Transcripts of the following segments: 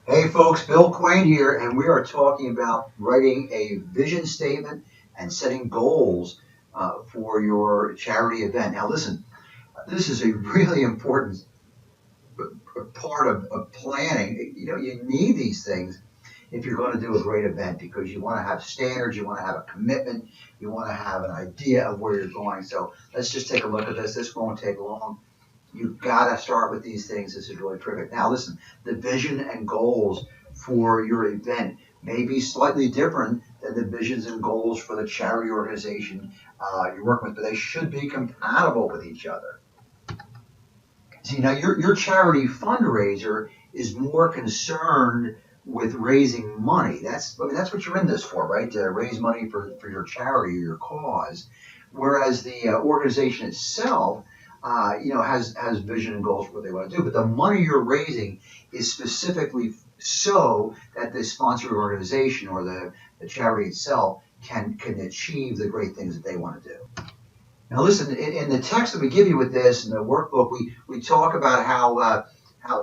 Hey folks, Bill Quain here, and we are talking about writing a vision statement and setting goals for your charity event. Now, listen, this is a really important part of planning. You know, you need these things if you're going to do a great event because you want to have standards, you want to have a commitment, you want to have an idea of where you're going. So let's just take a look at this. This won't take long. You've got to start with these things. This is really terrific. Now, listen, the vision and goals for your event may be slightly different than the visions and goals for the charity organization you're working with, but they should be compatible with each other. See, now your charity fundraiser is more concerned with raising money. That's what you're in this for, right? To raise money for your charity or your cause. Whereas the organization itself, has vision and goals for what they want to do. But the money you're raising is specifically so that the sponsored organization or the charity itself can achieve the great things that they want to do. Now, listen, in the text that we give you with this in the workbook, we talk about how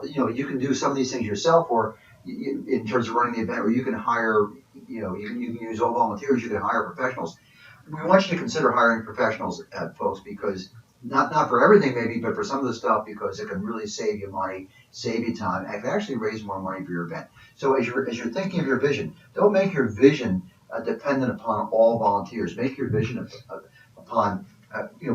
you can do some of these things yourself, or in terms of running the event, or you can hire, you can use all volunteers, you can hire professionals. We want you to consider hiring professionals, folks, because not for everything maybe, but for some of the stuff, because it can really save you money, save you time, and can actually raise more money for your event. So as you're thinking of your vision, don't make your vision dependent upon all volunteers. Make your vision upon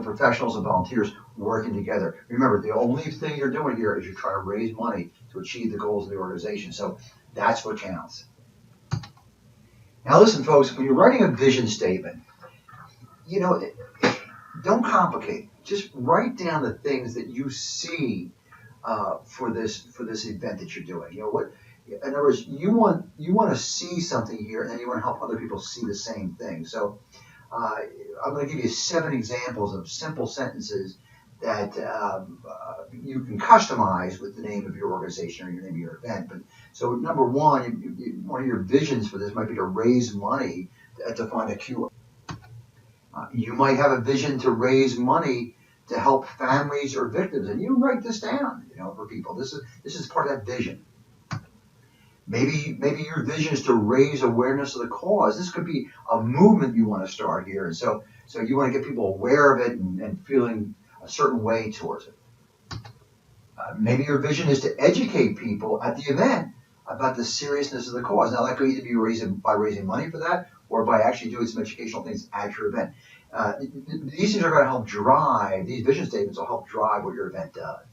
professionals and volunteers working together. Remember, the only thing you're doing here is you're trying to raise money to achieve the goals of the organization. So that's what counts. Now, listen, folks, when you're writing a vision statement, you know, don't complicate it. Just write down the things that you see for this event that you're doing. You know what? In other words, you want to see something here, and then you want to help other people see the same thing. So I'm going to give you 7 examples of simple sentences that you can customize with the name of your organization or your name of your event. But so number one, one of your visions for this might be to raise money to find a cure. You might have a vision to raise money to help families or victims, and you write this down, for people. This is part of that vision. Maybe your vision is to raise awareness of the cause. This could be a movement you want to start here, and so you want to get people aware of it and feeling a certain way towards it. Maybe your vision is to educate people at the event about the seriousness of the cause. Now, that could either be by raising money for that or by actually doing some educational things at your event. These things are going to help drive, these vision statements will help drive what your event does.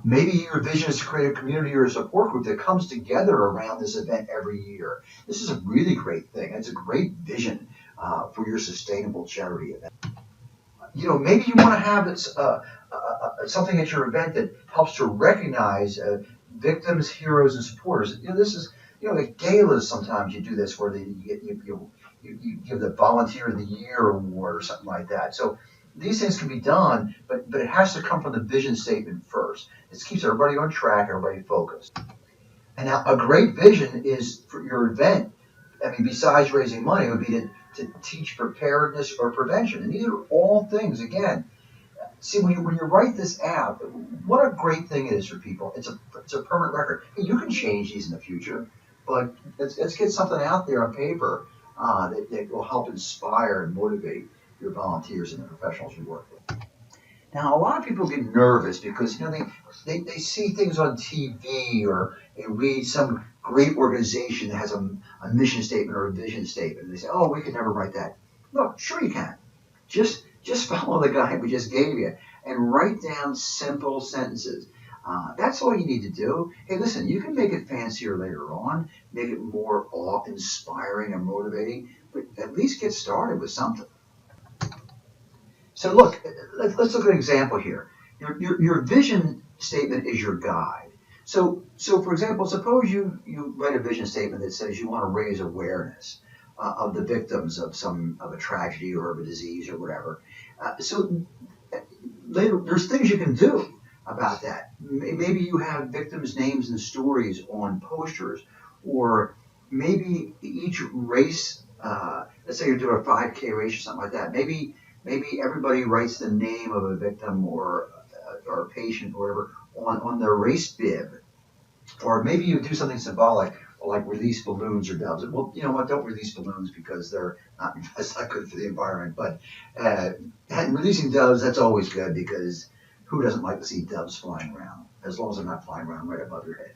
Maybe your vision is to create a community or a support group that comes together around this event every year. This is a really great thing. It's a great vision for your sustainable charity event. Maybe you want to have something at your event that helps to recognize victims, heroes, and supporters. This is, like galas. Sometimes you do this where you give the Volunteer of the Year award or something like that. So these things can be done, but it has to come from the vision statement first. This keeps everybody on track, everybody focused. And now a great vision is for your event. I mean, besides raising money, would be to teach preparedness or prevention. And these are all things, again. See, when you write this out, what a great thing it is for people. It's a permanent record. You can change these in the future, but let's get something out there on paper that will help inspire and motivate your volunteers and the professionals you work with. Now, a lot of people get nervous because they see things on TV or they read some great organization that has a mission statement or a vision statement, and they say, "Oh, we could never write that." Look, sure you can. Just follow the guide we just gave you and write down simple sentences. That's all you need to do. Hey, listen, you can make it fancier later on, make it more awe-inspiring and motivating, but at least get started with something. So look, let's look at an example here. Your vision statement is your guide. So for example, suppose you write a vision statement that says you want to raise awareness of the victims of a tragedy or of a disease or whatever. So later, there's things you can do about that. Maybe you have victims' names and stories on posters, or maybe each race. Let's say you're doing a 5K race or something like that. Maybe everybody writes the name of a victim or a patient or whatever on their race bib. Or maybe you do something symbolic, like release balloons or doves. Well, you know what? Don't release balloons because that's not good for the environment. But and releasing doves, that's always good because who doesn't like to see doves flying around? As long as they're not flying around right above your head.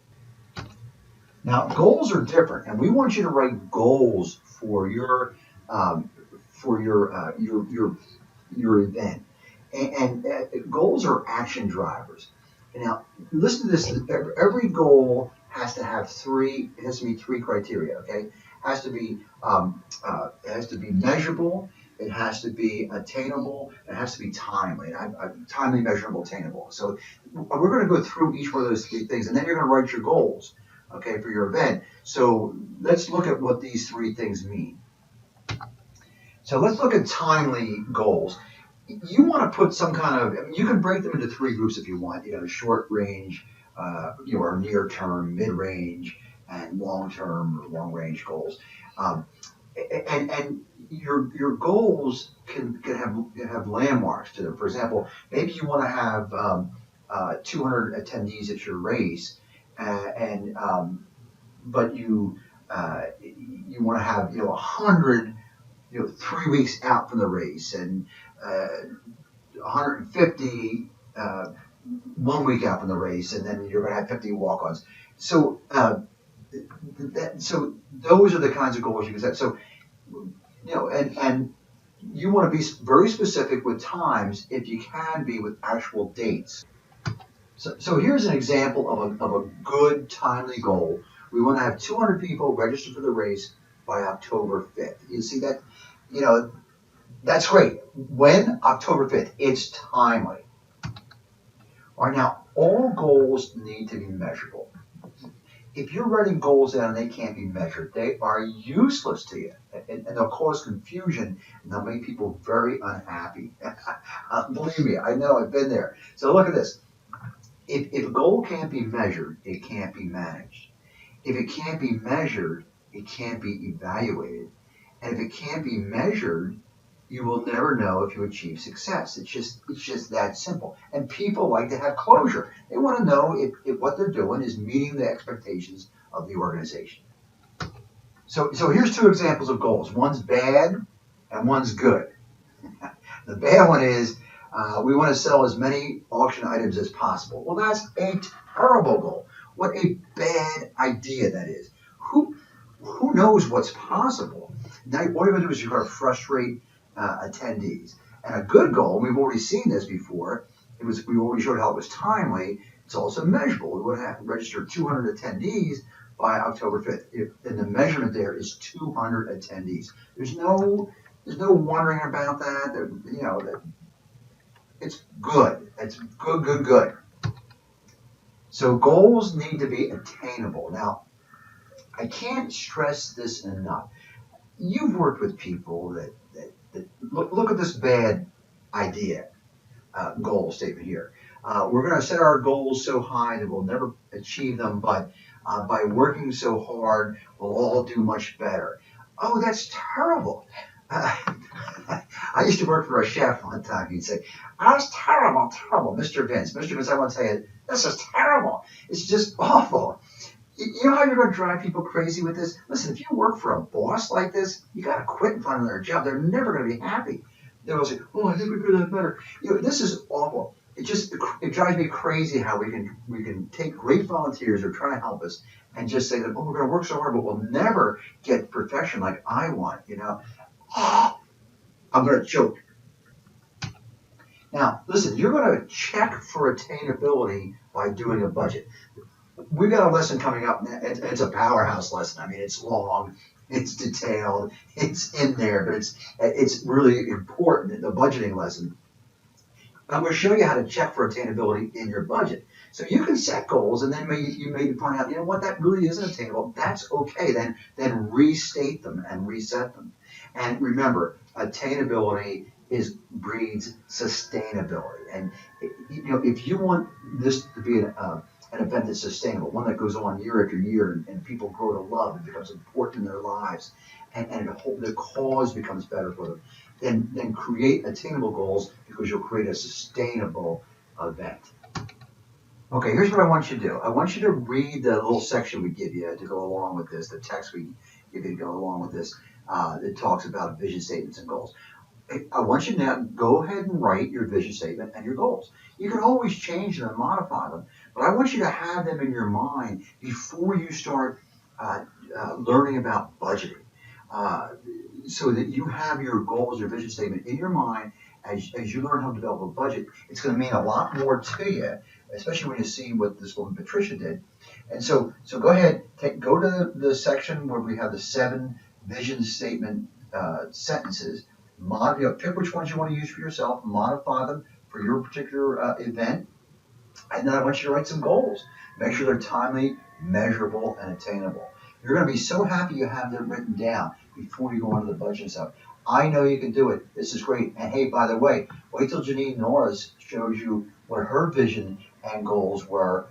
Now, goals are different, and we want you to write goals um, for your event. And goals are action drivers. Now, listen to this. Every goal has to have three. It has to be three criteria. Okay, it has to be measurable. It has to be attainable. It has to be timely. Timely, measurable, attainable. So we're going to go through each one of those three things, and then you're going to write your goals. Okay, for your event. So let's look at what these three things mean. So let's look at timely goals. You want to put some kind of, I mean, you can break them into three groups if you want, short range, or near term, mid range, and long term or long range goals. Um, and your goals can have landmarks to them. For example, maybe you want to have 200 attendees at your race, and but you want to have 100 3 weeks out from the race, and 150 1 week out from the race, and then you're going to have 50 walk-ons. So so those are the kinds of goals you can set. So and you want to be very specific with times if you can be with actual dates. So here's an example of a good timely goal. We want to have 200 people registered for the race by October 5th. You see that? You know, that's great. When? October 5th. It's timely. All right, now, all goals need to be measurable. If you're writing goals down and they can't be measured, they are useless to you. And they'll cause confusion, and they'll make people very unhappy. Believe me, I know, I've been there. So look at this. If a goal can't be measured, it can't be managed. If it can't be measured, it can't be evaluated. And if it can't be measured, you will never know if you achieve success. It's just that simple. And people like to have closure. They want to know if what they're doing is meeting the expectations of the organization. So here's two examples of goals. One's bad and one's good. The bad one is we want to sell as many auction items as possible. Well, that's a terrible goal. What a bad idea that is. Who knows what's possible? Now, all you're going to do is you're going to frustrate attendees. And a good goal, we've already seen this before. We already showed how it was timely. It's also measurable. We would have to register 200 attendees by October 5th. And the measurement there is 200 attendees. There's no wondering about that. It's good. It's good. So goals need to be attainable. Now, I can't stress this enough. You've worked with people that look at this bad idea goal statement here. We're going to set our goals so high that we'll never achieve them, but by working so hard, we'll all do much better. Oh, that's terrible. I used to work for a chef one time. He'd say, "Oh, it's terrible, Mr. Vince. Mr. Vince, I want to tell you, this is terrible. It's just awful." You know how you're going to drive people crazy with this? Listen, if you work for a boss like this, you got to quit and find another job. They're never going to be happy. They'll say, "Oh, I think we could have better." This is awful. It drives me crazy how we can take great volunteers who are trying to help us and just say that, "Oh, we're going to work so hard, but we'll never get perfection like I want." Oh, I'm going to choke. Now, listen, you're going to check for attainability by doing a budget. We've got a lesson coming up. It's a powerhouse lesson. I mean, it's long, it's detailed, it's in there, but it's really important, the budgeting lesson. I'm going to show you how to check for attainability in your budget. So you can set goals, and then you may find out, what, that really isn't attainable. That's okay. Then restate them and reset them. And remember, attainability breeds sustainability. And if you want this to be an event that's sustainable, one that goes on year after year, and people grow to love and becomes important in their lives, and the cause becomes better for them, then create attainable goals, because you'll create a sustainable event. Okay, here's what I want you to do. I want you to read the little section we give you to go along with this, the text we give you to go along with this, that talks about vision statements and goals. I want you to now go ahead and write your vision statement and your goals. You can always change them and modify them, but I want you to have them in your mind before you start learning about budgeting. Uh, so that you have your goals, your vision statement in your mind as you learn how to develop a budget. It's going to mean a lot more to you, especially when you see what this woman Patricia did. And so go ahead, go to the section where we have the 7 vision statement sentences. Pick which ones you want to use for yourself, modify them for your particular event, and then I want you to write some goals. Make sure they're timely, measurable, and attainable. You're going to be so happy you have them written down before you go into the budget stuff. I know you can do it. This is great. And hey, by the way, wait till Janine Norris shows you what her vision and goals were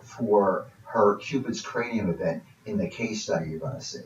for her Cupid's Cranium event in the case study you're going to see.